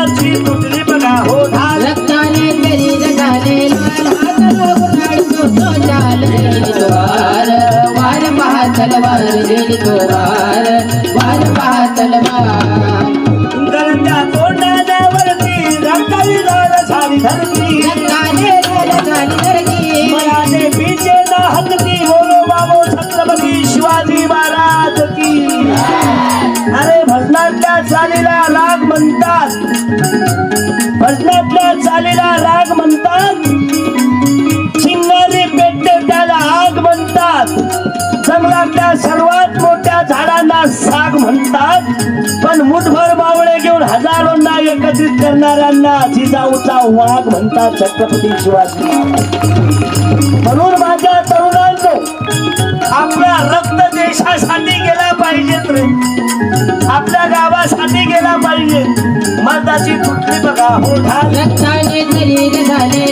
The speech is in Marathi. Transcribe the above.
मर्दाची तुटली बघा हो ढाल रक्ताने शरीर झाले लाल हात गुराळतो तो चाल देईल तो वार वार पहा तलवार देईल तो वार वार पहा तलवार गरजा तोंडावरती रक्ताची लाल झाली धरती रक्ताने लाल झाली धरती मनाने पीछे ना हटती बोलो बाबो छत्रपती शिवाजी महाराज की अरे भजनातल्या चालीला राग म्हणतात भजनातल्या चालीला राग म्हणतात चिंगारी पेटते त्याला आग म्हणतात जंगलातल्या सर्वात मोठ्या झाडांना साग म्हणतात पण मुठभर मावळे घेऊन हजारोंना एकत्रित करणाऱ्यांना जिजाऊचा वाघ म्हणतात छत्रपती शिवाजी महाराज म्हणून माझ्या तरुणांनो आपला रक्त देशासाठी गेला पाहिजे रे आपल्या गावासाठी गेला पाहिजे मर्दाची तुटली बघा हो ढाल रक्ताने शरीर झाले